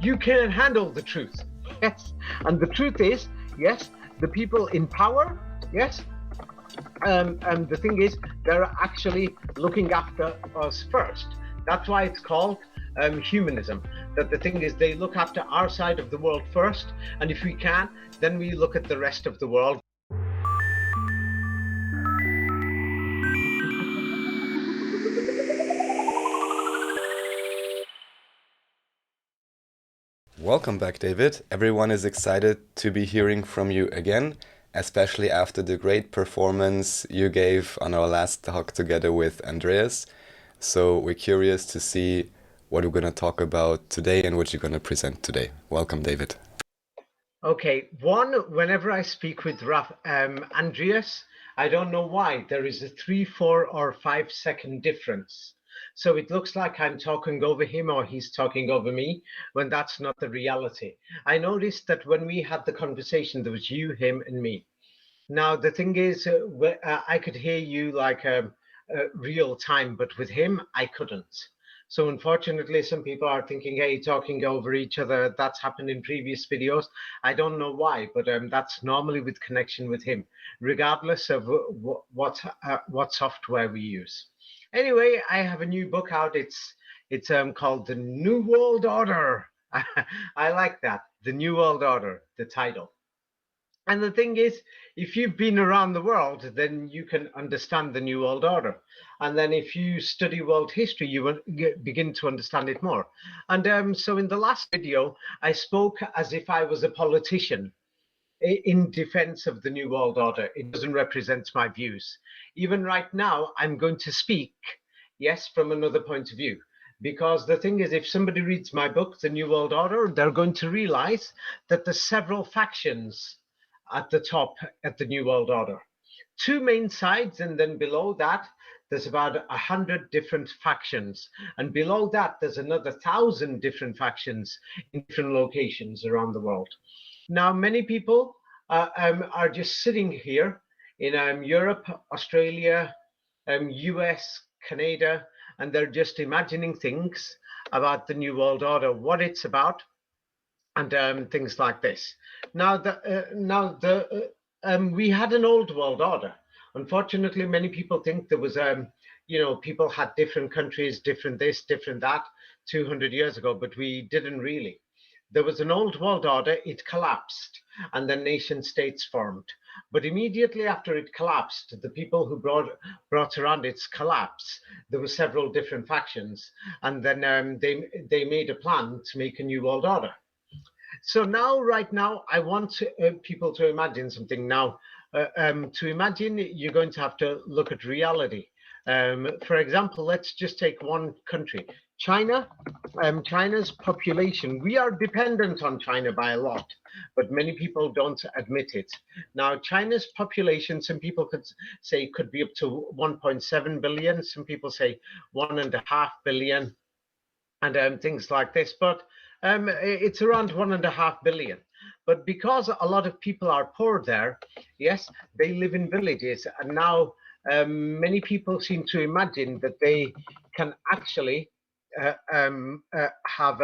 you can't handle the truth. Yes, and the truth is, yes, the people in power, yes, and the thing is, they're actually looking after us first. That's why it's called humanism. That the thing is, they look after our side of the world first, and if we can, then we look at the rest of the world. Welcome back, David. Everyone is excited to be hearing from you again, especially after the great performance you gave on our last talk together with Andreas. So we're curious to see what we're going to talk about today and what you're going to present today. Welcome, David. Okay, whenever I speak with Andreas, I don't know why, there is a 3, 4, or 5 second difference. So it looks like I'm talking over him or he's talking over me, when that's not the reality. I noticed that when we had the conversation, there was you, him, and me. Now, the thing is, I could hear you like real time, but with him, I couldn't. So unfortunately, some people are thinking, hey, talking over each other, that's happened in previous videos. I don't know why, but that's normally with connection with him, regardless of what software we use. Anyway, I have a new book out. It's called The New World Order. I like that, The New World Order, the title. And the thing is, if you've been around the world, then you can understand the New World Order. And then if you study world history, you will begin to understand it more. And so in the last video, I spoke as if I was a politician in defense of the New World Order. It doesn't represent my views. Even right now, I'm going to speak, yes, from another point of view. Because the thing is, if somebody reads my book, The New World Order, they're going to realize that there's several factions at the top at the New World Order. 2 main sides, and then below that, there's about 100 different factions. And below that, there's another 1,000 different factions in different locations around the world. Now, many people are just sitting here in Europe, Australia, US, Canada, and they're just imagining things about the New World Order, what it's about, and things like this. Now, we had an old world order. Unfortunately, many people think there was, people had different countries, different this, different that, 200 years ago, but we didn't really. There was an old world order, it collapsed, and then nation states formed. But immediately after it collapsed, the people who brought around its collapse, there were several different factions, and then they made a plan to make a new world order. So now, right now, I want people to imagine something. Now, to imagine, you're going to have to look at reality. For example, let's just take one country, China. China's population, we are dependent on China by a lot, but many people don't admit it. Now, China's population, some people could say could be up to 1.7 billion. Some people say 1.5 billion, and things like this. But it's around 1.5 billion. But because a lot of people are poor there, yes, they live in villages. And now many people seem to imagine that they can actually have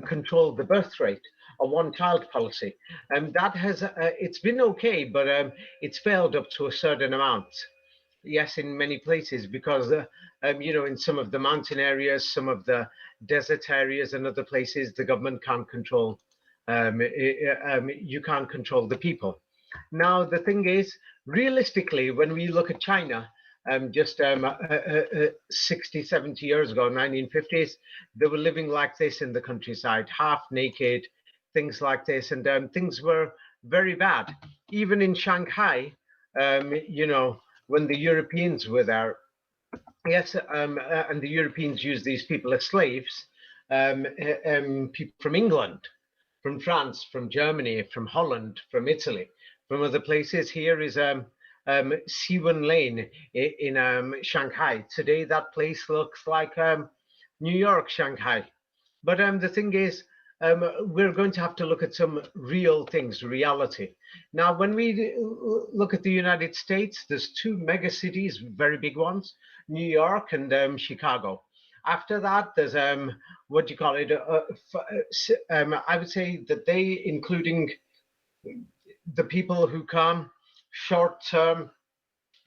control the birth rate, a one-child policy. And that has, it's been okay, but it's failed up to a certain amount. Yes, in many places, because in some of the mountain areas, some of the desert areas, and other places, the government can't control. You can't control the people. Now, the thing is, realistically, when we look at China, just 60, 70 years ago, 1950s, they were living like this in the countryside, half naked, things like this, and things were very bad. Even in Shanghai, when the Europeans were there, yes, and the Europeans used these people as slaves, people from England, from France, from Germany, from Holland, from Italy, from other places. Here is Siwan Lane in Shanghai. Today, that place looks like New York, Shanghai. But the thing is, we're going to have to look at some real things, reality. Now, when we look at the United States, there's 2 mega cities, very big ones, New York and Chicago. After that, there's what do you call it? I would say that they, including the people who come short term,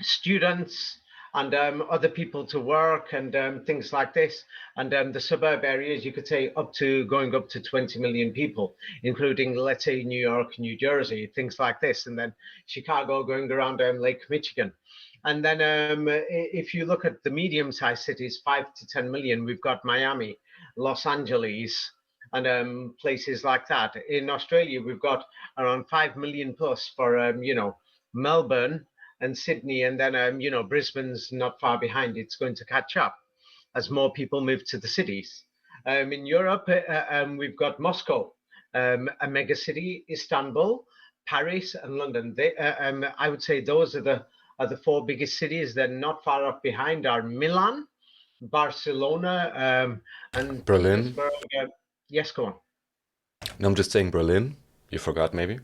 students and other people to work and things like this. And the suburb areas, you could say up to going up to 20 million people, including, let's say, New York, New Jersey, things like this. And then Chicago going around Lake Michigan. And then if you look at the medium-sized cities, 5 to 10 million, we've got Miami, Los Angeles, and places like that. In Australia, we've got around 5 million plus for, Melbourne and Sydney, and then Brisbane's not far behind. It's going to catch up as more people move to the cities. In Europe, we've got Moscow, a mega city, Istanbul, Paris, and London. I would say those are the four biggest cities. Then not far off behind are Milan, Barcelona, and Berlin. Petersburg. Yes, go on. No, I'm just saying Berlin. You forgot maybe?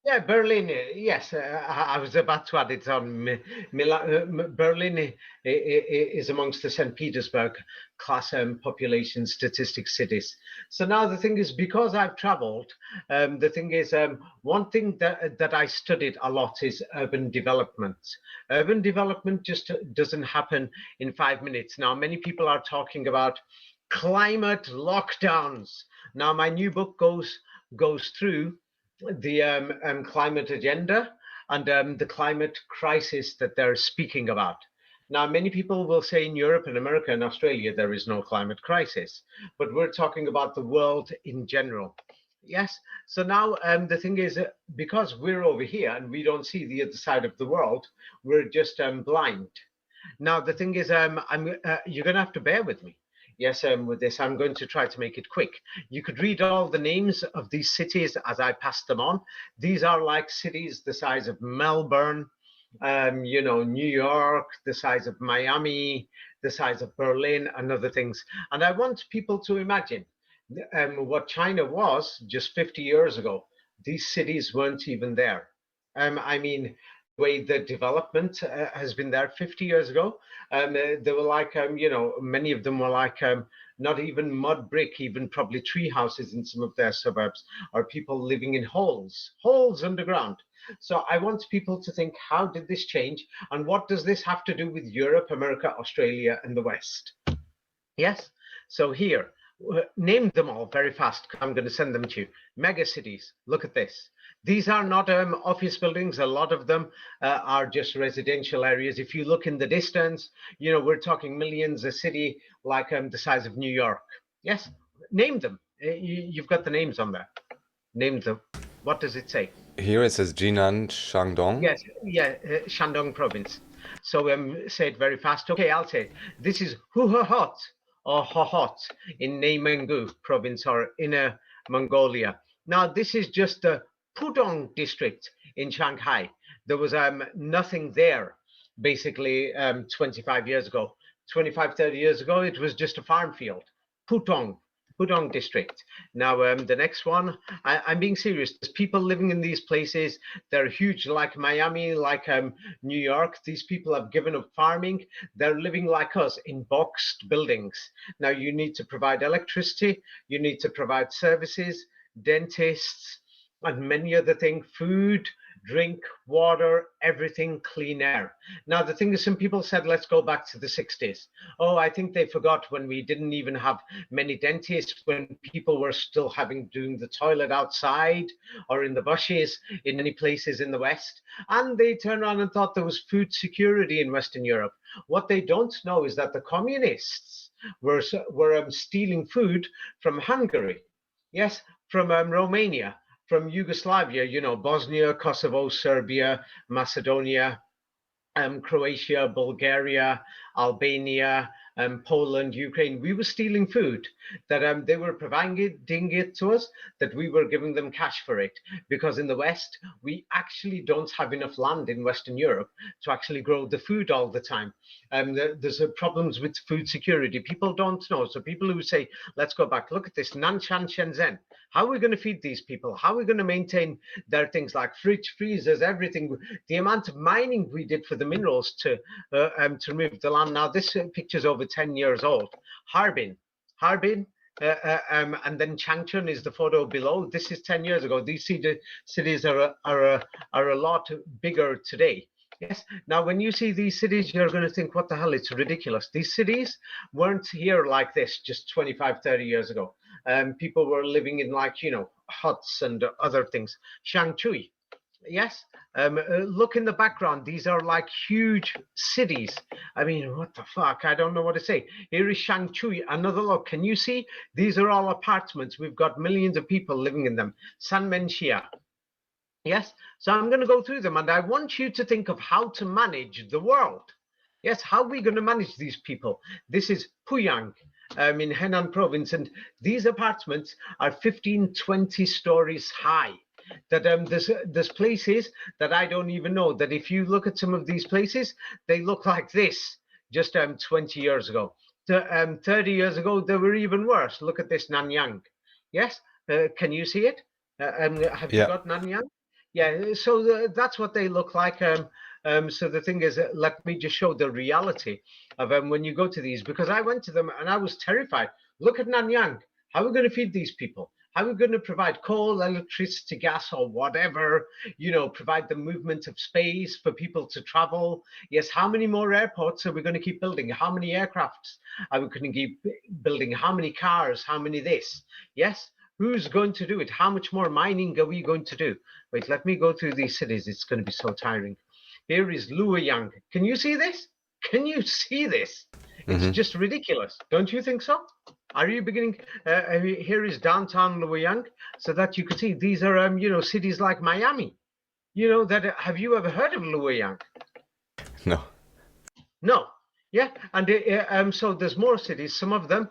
Yeah, Berlin. Yes, I was about to add it on. Berlin is amongst the St. Petersburg class population statistics cities. So now the thing is, because I've traveled, the thing is, one thing that I studied a lot is urban development. Urban development just doesn't happen in 5 minutes. Now, many people are talking about climate lockdowns. Now, my new book goes through the climate agenda and the climate crisis that they're speaking about. Now, many people will say in Europe and America and Australia there is no climate crisis, but we're talking about the world in general. Yes. So now the thing is, because we're over here and we don't see the other side of the world, we're just blind. Now, the thing is, you're going to have to bear with me. Yes, with this, I'm going to try to make it quick. You could read all the names of these cities as I pass them on. These are like cities the size of Melbourne, New York, the size of Miami, the size of Berlin, and other things. And I want people to imagine what China was just 50 years ago. These cities weren't even there. I mean, way the development has been there 50 years ago. They were like, many of them were like not even mud brick, even probably tree houses in some of their suburbs, or people living in holes underground. So I want people to think, how did this change? And what does this have to do with Europe, America, Australia, and the West? Yes. So here, name them all very fast. I'm going to send them to you. Mega cities. Look at this. These are not office buildings. A lot of them are just residential areas. If you look in the distance, we're talking millions. A city like the size of New York. Yes, name them. You've got the names on there. Name them. What does it say? Here it says Jinan, Shandong. Yes, yeah, Shandong province. So say it very fast. Okay, I'll say it. This is Huhahot or Hohot in Neimengu province or Inner Mongolia. Now, this is just the Pudong district in Shanghai. There was nothing there basically 25 years ago. 25, 30 years ago, it was just a farm field. Pudong district. Now, the next one, I'm being serious. There's people living in these places. They're huge, like Miami, like New York. These people have given up farming. They're living like us in boxed buildings. Now, you need to provide electricity. You need to provide services, dentists, and many other things, food, drink, water, everything, clean air. Now, the thing is, some people said, let's go back to the 60s. Oh, I think they forgot when we didn't even have many dentists, when people were still doing the toilet outside or in the bushes in many places in the West. And they turned around and thought there was food security in Western Europe. What they don't know is that the communists were stealing food from Hungary. Yes, from Romania, from Yugoslavia, Bosnia, Kosovo, Serbia, Macedonia, Croatia, Bulgaria, Albania, Poland, Ukraine. We were stealing food that they were providing it to us, that we were giving them cash for it. Because in the West, we actually don't have enough land in Western Europe to actually grow the food all the time. There's problems with food security. People don't know. So people who say, let's go back, look at this, Nanshan, Shenzhen. How are we going to feed these people? How are we going to maintain their things like fridge, freezers, everything? The amount of mining we did for the minerals to remove the land. Now, this picture's over over 10 years old. Harbin, and then Changchun is the photo below. This is 10 years ago. These cities are a lot bigger today. Yes. Now, when you see these cities, you're going to think, what the hell? It's ridiculous. These cities weren't here like this just 25, 30 years ago. People were living in, like, huts and other things. Shangchui. Yes. Look in the background. These are like huge cities. I mean, what the fuck? I don't know what to say. Here is Shangchui. Another look. Can you see? These are all apartments. We've got millions of people living in them. Sanmenxia. Yes. So I'm going to go through them, and I want you to think of how to manage the world. Yes. How are we going to manage these people? This is Puyang. In Henan province, and these apartments are 15, 20 stories high. That there's places that I don't even know, that if you look at some of these places, they look like this just 20 years ago. 30 years ago, they were even worse. Look at this Nanyang. Yes, can you see it? Have you got Nanyang? Yeah, so that's what they look like. So the thing is, let me just show the reality of when you go to these, because I went to them and I was terrified. Look at Nanyang. How are we going to feed these people? How are we going to provide coal, electricity, gas, or whatever, provide the movement of space for people to travel? Yes, how many more airports are we going to keep building? How many aircrafts are we going to keep building? How many cars? How many this? Yes, who's going to do it? How much more mining are we going to do? Wait, let me go through these cities. It's going to be so tiring. Here is Luoyang. Can you see this? Can you see this? It's just ridiculous. Don't you think so? Are you beginning? Here is downtown Luoyang, so that you can see these are, cities like Miami. Have you ever heard of Luoyang? No. No. Yeah, and so there's more cities. Some of them,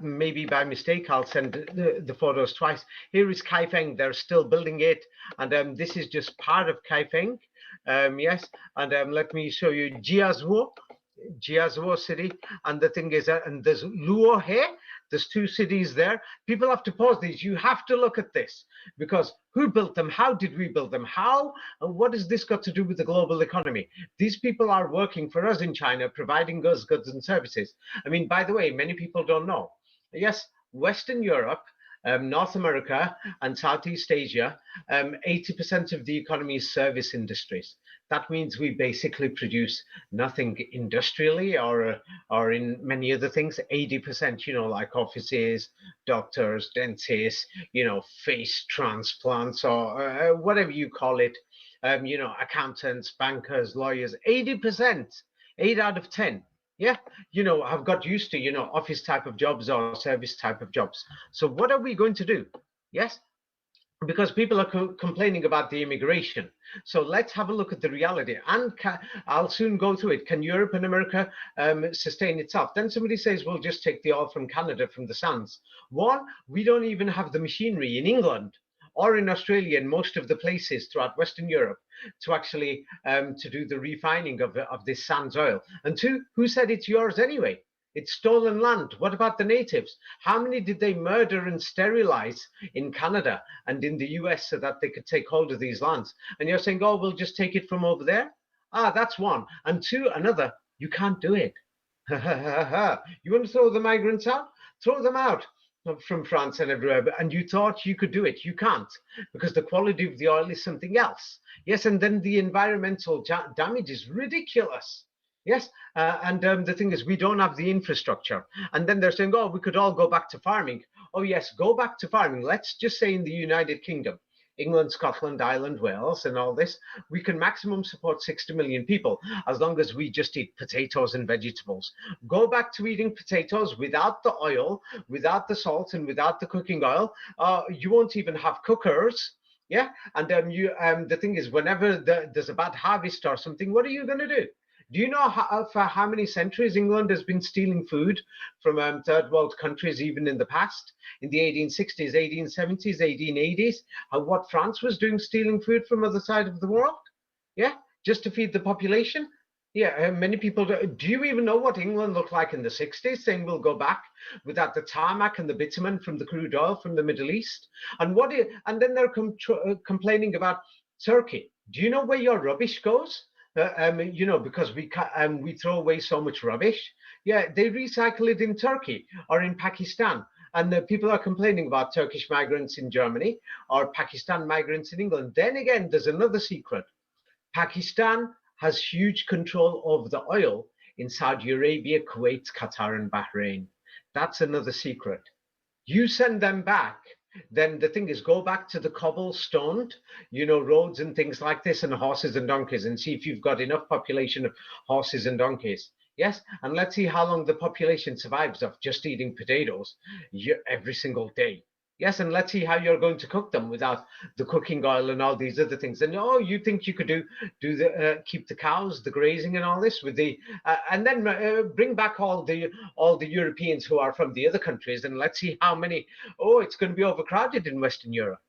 maybe by mistake, I'll send the photos twice. Here is Kaifeng. They're still building it, and this is just part of Kaifeng. Yes, and let me show you Jiazhuo city, and the thing is, and there's Luohe. There's two cities there. People have to pause these. You have to look at this, because who built them? How did we build them? How? And what has this got to do with the global economy? These people are working for us in China, providing us goods and services. I mean, by the way, many people don't know. Yes, Western Europe, North America, and Southeast Asia, 80% of the economy is service industries. That means we basically produce nothing industrially or in many other things. 80%, like offices, doctors, dentists, face transplants, or whatever you call it, accountants, bankers, lawyers. 80%, 8 out of 10. Yeah, have got used to, office type of jobs or service type of jobs. So what are we going to do? Yes, because people are complaining about the immigration. So let's have a look at the reality. And I'll soon go through it. Can Europe and America sustain itself? Then somebody says, well, just take the oil from Canada, from the sands. One, we don't even have the machinery in England or in Australia and most of the places throughout Western Europe to actually to do the refining of this sands oil. And two, who said it's yours anyway? It's stolen land. What about the natives? How many did they murder and sterilize in Canada and in the US so that they could take hold of these lands? And you're saying, oh, we'll just take it from over there? That's one. And two, another, you can't do it. You want to throw the migrants out? Throw them out from France and everywhere, and you thought you could do it. You can't, because the quality of the oil is something else. Yes, and then the environmental damage is ridiculous. Yes, and the thing is, we don't have the infrastructure. And then they're saying, oh, we could all go back to farming. Oh, yes, go back to farming. Let's just say in the United Kingdom, England, Scotland, Ireland, Wales, and all this, we can maximum support 60 million people as long as we just eat potatoes and vegetables. Go back to eating potatoes without the oil, without the salt, and without the cooking oil. You won't even have cookers. Yeah, and the thing is, whenever there's a bad harvest or something, what are you going to do? Do you know for how many centuries England has been stealing food from third world countries, even in the past, in the 1860s, 1870s, 1880s? What France was doing, stealing food from other side of the world? Yeah, just to feed the population. Yeah, many people do you even know what England looked like in the 60s, saying we'll go back without the tarmac and the bitumen from the crude oil from the Middle East? And then they're complaining about Turkey. Do you know where your rubbish goes? Because we throw away so much rubbish. Yeah, they recycle it in Turkey or in Pakistan. And the people are complaining about Turkish migrants in Germany or Pakistan migrants in England. Then again, there's another secret. Pakistan has huge control over the oil in Saudi Arabia, Kuwait, Qatar, and Bahrain. That's another secret. You send them back, then the thing is go back to the cobblestoned, roads and things like this, and horses and donkeys, and see if you've got enough population of horses and donkeys. Yes, and let's see how long the population survives of just eating potatoes every single day. Yes, and let's see how you're going to cook them without the cooking oil and all these other things. And oh, you think you could do the keep the cows, the grazing, and all this with the and then bring back all the Europeans who are from the other countries, and let's see how many. Oh, it's going to be overcrowded in Western Europe.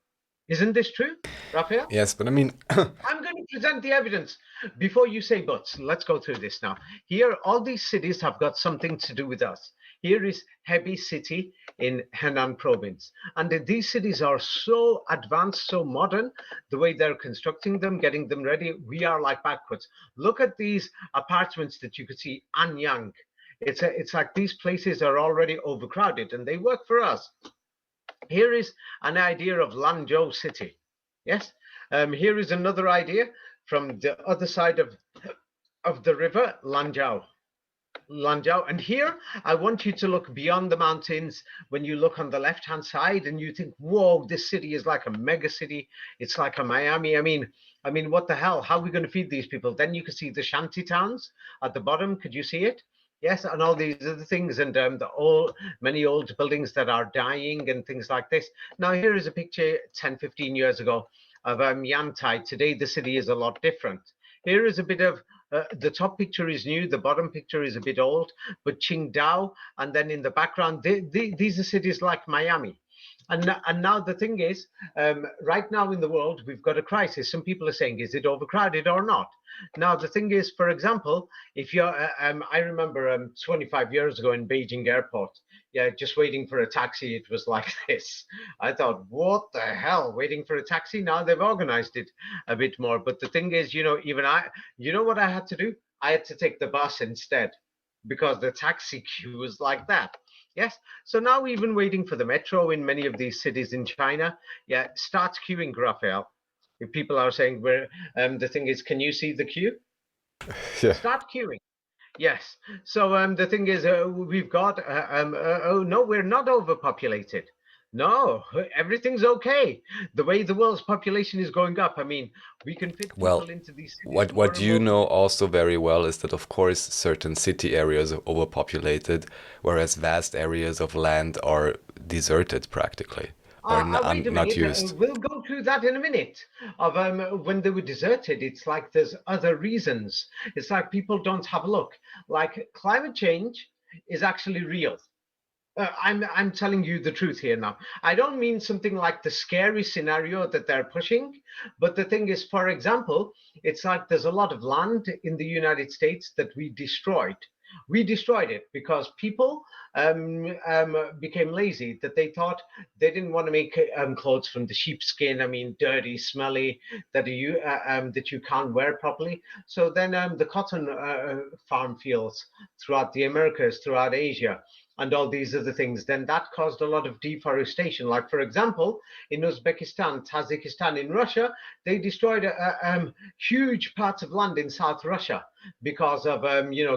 Isn't this true, Raphael? Yes, but I mean, I'm going to present the evidence before you say buts. Let's go through this now. Here, all these cities have got something to do with us. Here is Hebei City in Henan province. And these cities are so advanced, so modern, the way they're constructing them, getting them ready, we are like backwards. Look at these apartments that you could see, Anyang. It's like these places are already overcrowded and they work for us. Here is an idea of Lanzhou City. Yes. Here is another idea from the other side of the river, Lanzhou. And here I want you to look beyond the mountains. When you look on the left-hand side and you think, whoa, this city is like a mega city. It's like a Miami. I mean, what the hell? How are we going to feed these people? Then you can see the shanty towns at the bottom. Could you see it? Yes, and all these other things, and many old buildings that are dying and things like this. Now here is a picture 10, 15 years ago of Yantai. Today the city is a lot different. Here is a bit of the top picture is new, the bottom picture is a bit old, but Qingdao, and then in the background, these are cities like Miami. And now the thing is, right now in the world, we've got a crisis. Some people are saying, is it overcrowded or not? Now, the thing is, for example, if you're, I remember 25 years ago in Beijing airport, yeah, just waiting for a taxi, it was like this. I thought, what the hell, waiting for a taxi? Now they've organized it a bit more. But the thing is, even you know what I had to do? I had to take the bus instead because the taxi queue was like that. Yes. So now even waiting for the metro in many of these cities in China, yeah, start queuing, Raphael. If people are saying the thing is, can you see the queue? yeah. Start queuing. Yes. So the thing is, we've got. Oh no, we're not overpopulated. No, everything's okay. The way the world's population is going up, I mean, we can fit Well, people into these cities more what and you more. know also very well is that, of course, certain city areas are overpopulated, whereas vast areas of land are deserted practically, or Wait a not minute. used. We'll go through that in a minute. Of when they were deserted, it's like there's other reasons. It's like people don't have a look. Like climate change is actually real. I'm telling you the truth here now. I don't mean something like the scary scenario that they're pushing, but the thing is, for example, it's like there's a lot of land in the United States that we destroyed. We destroyed it because people became lazy. That they thought they didn't want to make clothes from the sheepskin. I mean, dirty, smelly, that you can't wear properly. So then the cotton farm fields throughout the Americas, throughout Asia, and all these other things, then that caused a lot of deforestation. Like, for example, in Uzbekistan, Tajikistan, in Russia, they destroyed huge parts of land in South Russia because of,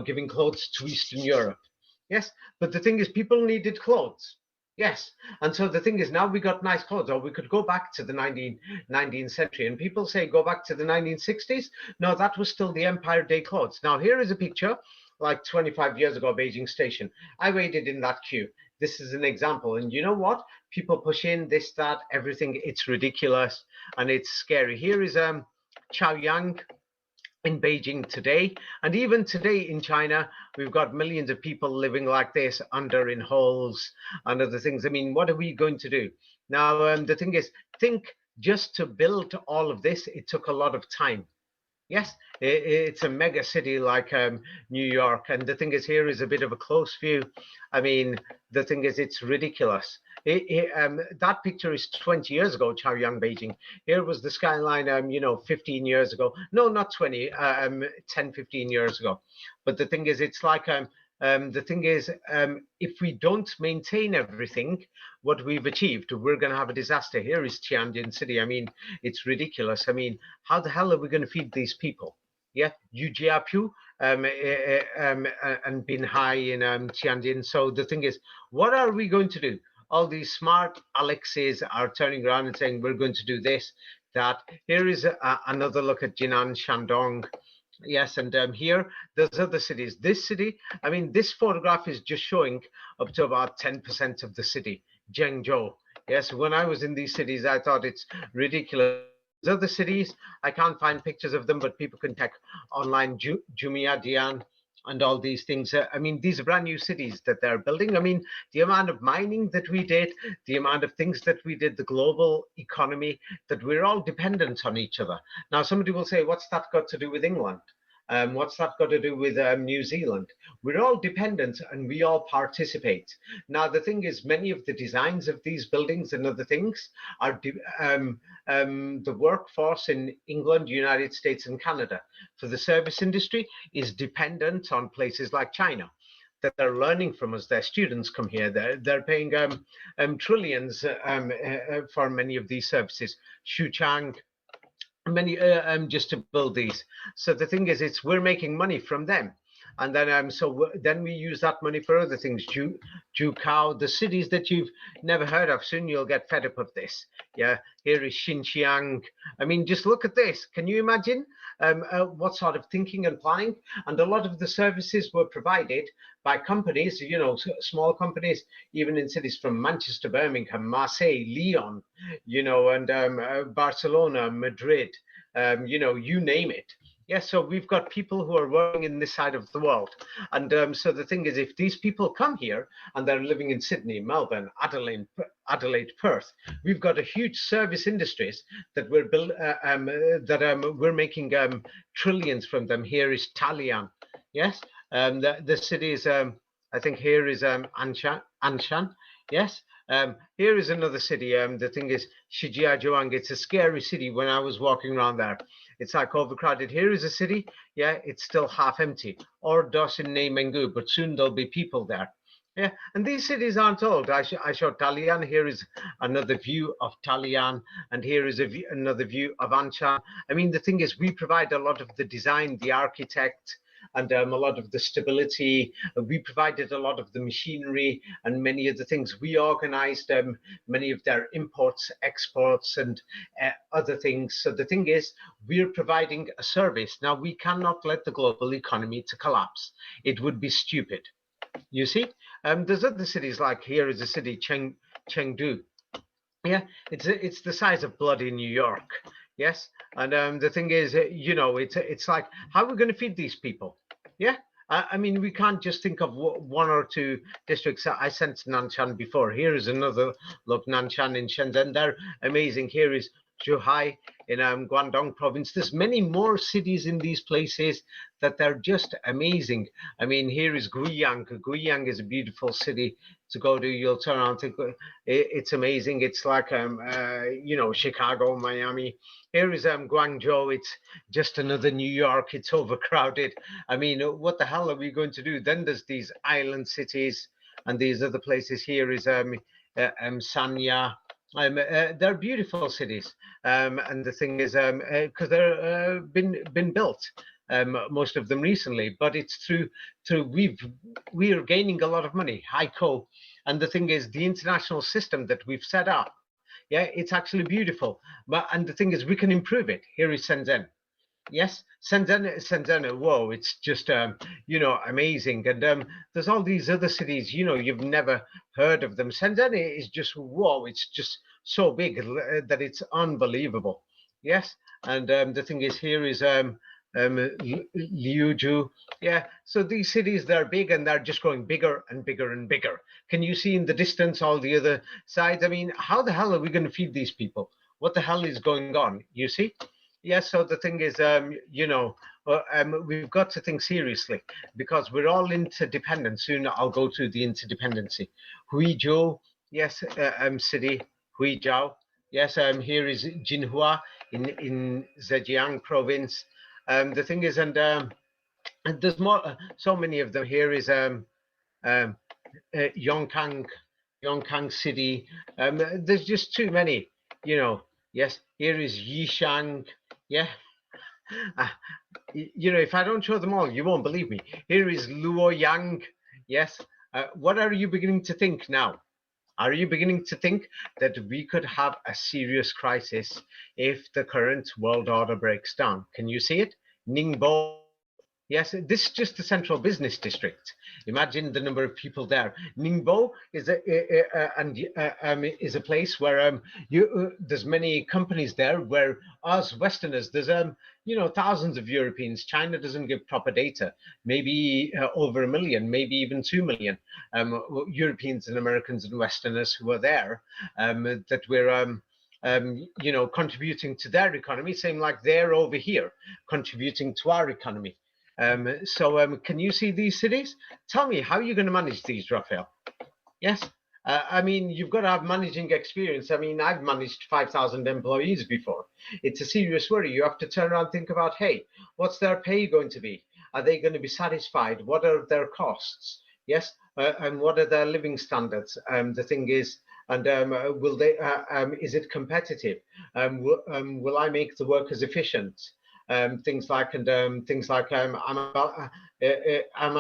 giving clothes to Eastern Europe. Yes, but the thing is, people needed clothes. Yes, and so the thing is, now we got nice clothes, or we could go back to the 19th century. And people say, go back to the 1960s. No, that was still the Empire Day clothes. Now, here is a picture like 25 years ago, Beijing Station. I waited in that queue. This is an example. And you know what? People push in this, that, everything. It's ridiculous and it's scary. Here is Chaoyang in Beijing today. And even today in China, we've got millions of people living like this in holes and other things. I mean, what are we going to do? Now, the thing is, think just to build all of this, it took a lot of time. Yes, it's a mega city like New York. And the thing is, here is a bit of a close view. I mean, the thing is, it's ridiculous. That picture is 20 years ago, Chaoyang, Beijing. Here was the skyline, 15 years ago. No, not 20, 10, 15 years ago. But the thing is, it's like The thing is, if we don't maintain everything, what we've achieved, we're going to have a disaster. Here is Tianjin City. I mean, it's ridiculous. I mean, how the hell are we going to feed these people? Yeah, Yujiapu and Binhai in Tianjin. So the thing is, what are we going to do? All these smart Alexes are turning around and saying, we're going to do this, that. Here is another look at Jinan, Shandong. Yes, and here, there's other cities. This city, I mean, this photograph is just showing up to about 10% of the city, Zhengzhou. Yes, when I was in these cities, I thought it's ridiculous. Other cities, I can't find pictures of them, but people can check online, Jumia, Dian, and all these things. I mean, these are brand new cities that they're building. I mean, the amount of mining that we did, the amount of things that we did, the global economy, that we're all dependent on each other. Now, somebody will say, what's that got to do with England? What's that got to do with New Zealand? We're all dependent and we all participate. Now, the thing is, many of the designs of these buildings and other things are the workforce in England, United States, and Canada for the service industry is dependent on places like China that they're learning from us. Their students come here. They're paying trillions for many of these services. Xuchang, many just to build these. So the thing is, it's we're making money from them, and then then we use that money for other things. Jukou, the cities that you've never heard of. Soon you'll get fed up of this. Yeah, here is Xinjiang. I mean, just look at this. Can you imagine what sort of thinking and planning? And a lot of the services were provided by companies, you know, small companies, even in cities from Manchester, Birmingham, Marseille, Lyon, you know, and Barcelona, Madrid, you know, you name it. Yeah, so we've got people who are working in this side of the world. And so the thing is, if these people come here and they're living in Sydney, Melbourne, Adelaide, Perth, we've got a huge service industries that we're making trillions from them. Here is Talian. Yes, the city is, I think here is Anshan. Yes, here is another city. The thing is Shijiazhuang. It's a scary city. When I was walking around there, it's like overcrowded. Here is a city. Yeah, it's still half empty. Ordos in Mengu, but soon there'll be people there. Yeah, and these cities aren't old. I showed Talian. Here is another view of Talian, and here is another view of Anshan. I mean, the thing is, we provide a lot of the design, the architect, and a lot of the stability. We provided a lot of the machinery and many of the things. We organized many of their imports, exports, and other things. So the thing is, we're providing a service. Now, we cannot let the global economy to collapse. It would be stupid. You see, there's other cities like here is a city, Chengdu. Yeah, it's the size of bloody New York. Yes, and the thing is, you know, it's like, how are we going to feed these people? Yeah, I mean, we can't just think of one or two districts. I sent Nanshan before. Here is another look, Nanshan in Shenzhen. They're amazing. Here is Zhuhai in Guangdong province. There's many more cities in these places that they're just amazing. I mean, here is Guiyang. Guiyang is a beautiful city to go to. You'll turn around and think it's amazing. It's like you know, Chicago, Miami. Here is Guangzhou. It's just another New York. It's overcrowded. I mean, what the hell are we going to do? Then there's these island cities and these other places. Here is Sanya. They're beautiful cities, and the thing is, because they're been built, most of them recently. But it's through we are gaining a lot of money, HICO, and the thing is, the international system that we've set up, yeah, it's actually beautiful. But and the thing is, we can improve it. Here is Shenzhen. Yes, Shenzhen, whoa, it's just you know, amazing. And there's all these other cities, you know, you've never heard of them. Shenzhen is just whoa, it's just so big that it's unbelievable. Yes, and the thing is, here is Liuzhou. Yeah, so these cities, they're big and they're just growing bigger and bigger and bigger. Can you see in the distance all the other sides? I mean, how the hell are we going to feed these people? What the hell is going on? You see? Yes, so the thing is, you know, we've got to think seriously because we're all interdependent. Soon I'll go to the interdependency. Huizhou, yes, city, Huizhou. Yes, here is Jinhua in Zhejiang province. The thing is, and there's more, so many of them. Here is um, Yongkang, Yongkang City. There's just too many, you know. Yes, here is Yishang. Yeah, uh, if I don't show them all, you won't believe me. Here is Luoyang. Yes. What are you beginning to think now? Are you beginning to think that we could have a serious crisis if the current world order breaks down? Can you see it? Ningbo. Yes, this is just the central business district. Imagine the number of people there. Ningbo is a place where there's many companies there. Where us Westerners, there's thousands of Europeans. China doesn't give proper data. Maybe over 1 million, maybe even 2 million Europeans and Americans and Westerners who are there. That we're contributing to their economy, same like they're over here contributing to our economy. So can you see these cities? Tell me, how are you going to manage these, Raphael? Yes. I mean, you've got to have managing experience. I mean, I've managed 5,000 employees before. It's a serious worry. You have to turn around and think about, hey, what's their pay going to be? Are they going to be satisfied? What are their costs? Yes. And what are their living standards? The thing is, and will they? Is it competitive? Will I make the workers efficient? Things like am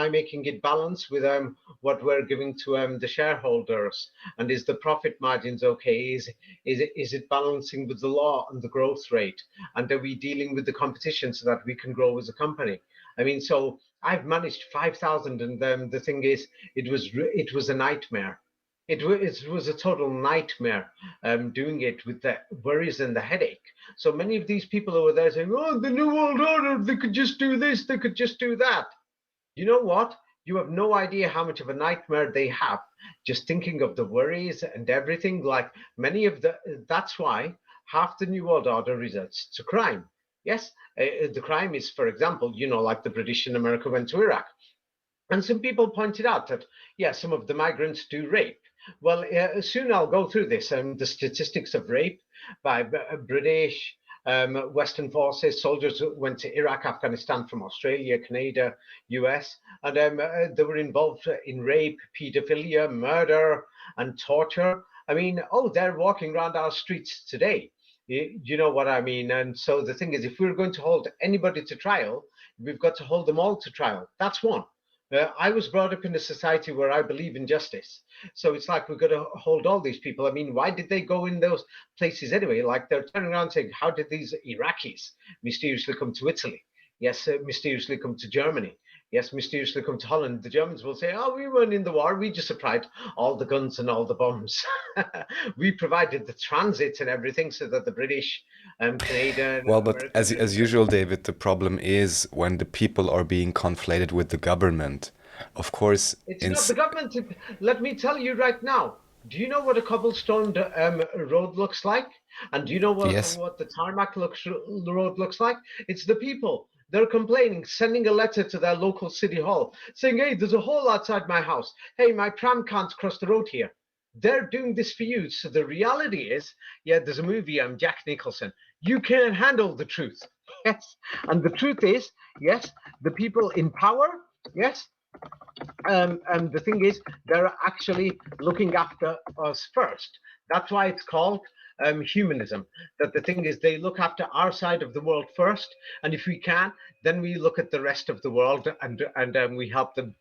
I making it balance with what we're giving to the shareholders, and is the profit margins okay? Is it balancing with the law and the growth rate, and are we dealing with the competition so that we can grow as a company? I mean, so I've managed 5,000, and the thing is, it was a nightmare. It was a total nightmare doing it with the worries and the headache. So many of these people over there saying, "Oh, the new world order, they could just do this, they could just do that." You know what? You have no idea how much of a nightmare they have just thinking of the worries and everything. Like that's why half the new world order resorts to crime. Yes, the crime is, for example, like the British and America went to Iraq. And some people pointed out that, yeah, some of the migrants do rape. Well, soon I'll go through this. The statistics of rape by British, Western forces, soldiers who went to Iraq, Afghanistan from Australia, Canada, US, and they were involved in rape, pedophilia, murder, and torture. I mean, they're walking around our streets today. You know what I mean? And so the thing is, if we're going to hold anybody to trial, we've got to hold them all to trial. That's one. I was brought up in a society where I believe in justice. So it's like we've got to hold all these people. I mean, why did they go in those places anyway? Like they're turning around saying, how did these Iraqis mysteriously come to Italy? Yes, mysteriously come to Germany. Yes, mysteriously come to Holland. The Germans will say, oh, we weren't in the war. We just supplied all the guns and all the bombs. We provided the transit and everything so that the British, Canadian, Well, but American, as usual, David, the problem is when the people are being conflated with the government. Of course, it's not the government. Let me tell you right now. Do you know what a cobblestone road looks like? And do you know yes. what the tarmac road looks like? It's the people. They're complaining, sending a letter to their local city hall saying, hey, there's a hole outside my house. Hey, my pram can't cross the road here. They're doing this for you. So the reality is, yeah, there's a movie, Jack Nicholson. You can't handle the truth. Yes. And the truth is, yes, the people in power, yes, and the thing is, they're actually looking after us first. That's why it's called humanism. That the thing is, they look after our side of the world first, and if we can, then we look at the rest of the world and we help them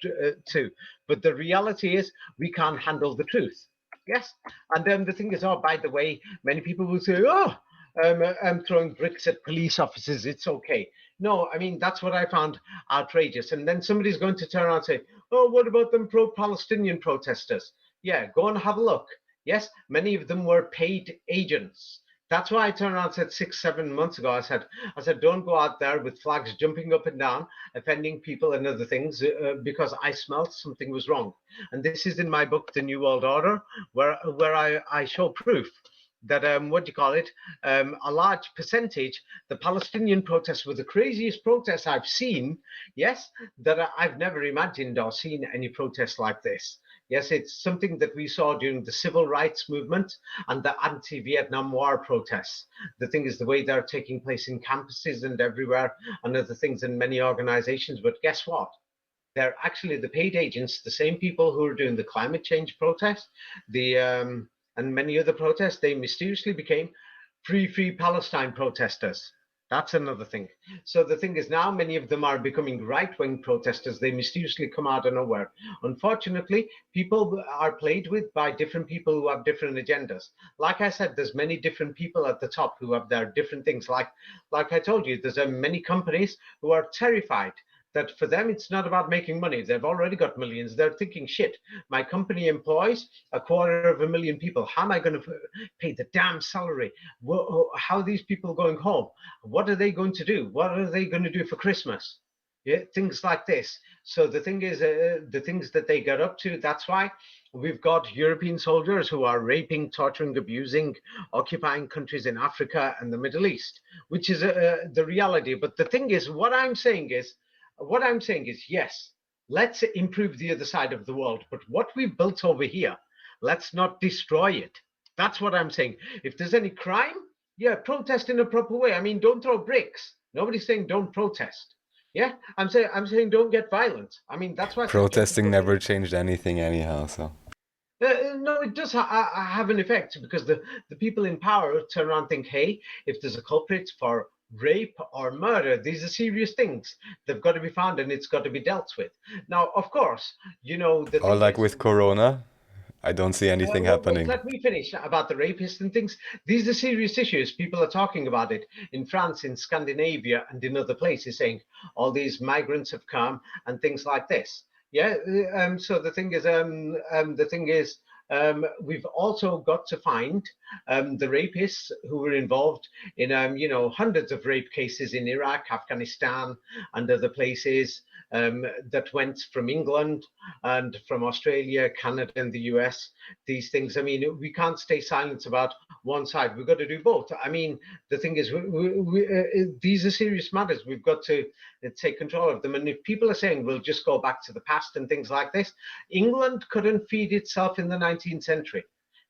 too. But the reality is, we can't handle the truth. Yes, and then the thing is, oh, by the way, many people will say, oh, I'm throwing bricks at police officers. It's okay. No, I mean, that's what I found outrageous. And then somebody's going to turn around and say, oh, what about them pro-Palestinian protesters? Yeah, go and have a look. Yes, many of them were paid agents. That's why I turned around and said 6-7 months ago, I said, don't go out there with flags jumping up and down, offending people and other things, because I smelt something was wrong. And this is in my book, The New World Order, where I show proof that what do you call it? A large percentage, the Palestinian protests were the craziest protests I've seen. Yes, that I've never imagined or seen any protests like this. Yes, it's something that we saw during the civil rights movement and the anti-Vietnam War protests. The thing is, the way they're taking place in campuses and everywhere, and other things in many organizations. But guess what? They're actually the paid agents, the same people who are doing the climate change protest, the and many other protests. They mysteriously became free Palestine protesters. That's another thing. So the thing is now many of them are becoming right-wing protesters. They mysteriously come out of nowhere. Unfortunately, people are played with by different people who have different agendas. Like I said, there's many different people at the top who have their different things. Like I told you, there's many companies who are terrified that for them it's not about making money. They've already got millions. They're thinking, shit, my company employs 250,000 people. How am I going to pay the damn salary? How are these people going home? What are they going to do? What are they going to do for Christmas? Yeah, things like this. So the thing is, the things that they get up to, that's why we've got European soldiers who are raping, torturing, abusing, occupying countries in Africa and the Middle East, which is the reality. But the thing is, what I'm saying is, yes, let's improve the other side of the world. But what we've built over here, let's not destroy it. That's what I'm saying. If there's any crime, yeah, protest in a proper way. I mean, don't throw bricks. Nobody's saying don't protest. Yeah, I'm saying don't get violent. I mean, that's why I said don't Protesting never changed anything anyhow, so. no, it does have an effect because the people in power turn around and think, hey, if there's a culprit for rape or murder, these are serious things. They've got to be found and it's got to be dealt with. Now, of course, the Or thing like is, with Corona, I don't see anything wait, happening. let me finish about the rapists and things. These are serious issues. People are talking about it in France, in Scandinavia, and in other places, saying all these migrants have come and things like this. Yeah. So we've also got to find the rapists who were involved in hundreds of rape cases in Iraq, Afghanistan, and other places that went from England and from Australia, Canada, and the US. These things. I mean, we can't stay silent about one side. We've got to do both. I mean, the thing is, these are serious matters. We've got to take control of them. And if people are saying we'll just go back to the past and things like this, England couldn't feed itself in the 19th century.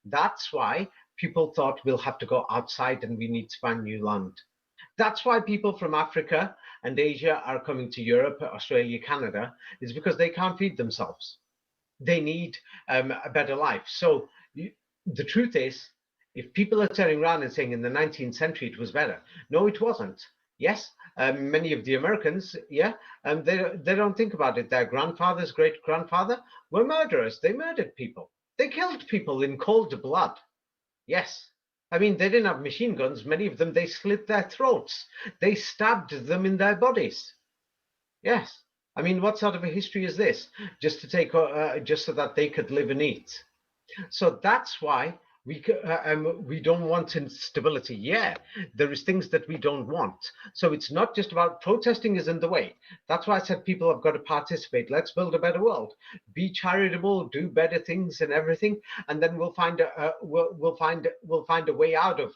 That's why people thought we'll have to go outside and we need to find new land. That's why people from Africa and Asia are coming to Europe, Australia, Canada, is because they can't feed themselves. They need a better life. So the truth is, if people are turning around and saying in the 19th century it was better, no, it wasn't. Yes, many of the Americans, yeah, they don't think about it. Their grandfather's great grandfather were murderers. They murdered people. They killed people in cold blood. Yes. I mean, they didn't have machine guns. Many of them, they slit their throats. They stabbed them in their bodies. Yes. I mean, what sort of a history is this? Just to just so that they could live and eat. So that's why we don't want instability. Yeah, there is things that we don't want. So it's not just about protesting isn't the way. That's why I said people have got to participate. Let's build a better world. Be charitable, do better things and everything, and then we'll find a way out of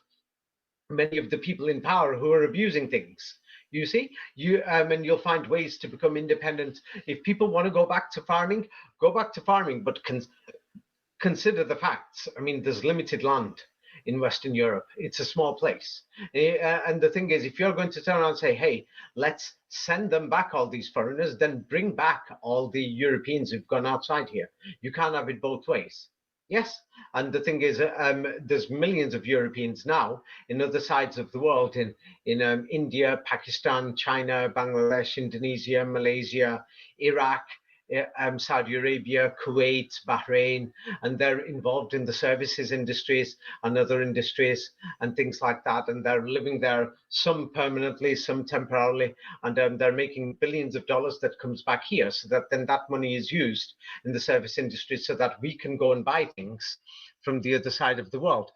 many of the people in power who are abusing things. You see, and you'll find ways to become independent. If people want to go back to farming, go back to farming, but consider the facts. I mean, there's limited land in Western Europe. It's a small place. And the thing is, if you're going to turn around and say, hey, let's send them back, all these foreigners, then bring back all the Europeans who've gone outside here. You can't have it both ways. Yes, and the thing is, there's millions of Europeans now in other sides of the world, in India, Pakistan, China, Bangladesh, Indonesia, Malaysia, Iraq, Saudi Arabia, Kuwait, Bahrain, and they're involved in the services industries and other industries and things like that. And they're living there, some permanently, some temporarily, and they're making billions of dollars that comes back here. So that then that money is used in the service industry so that we can go and buy things from the other side of the world.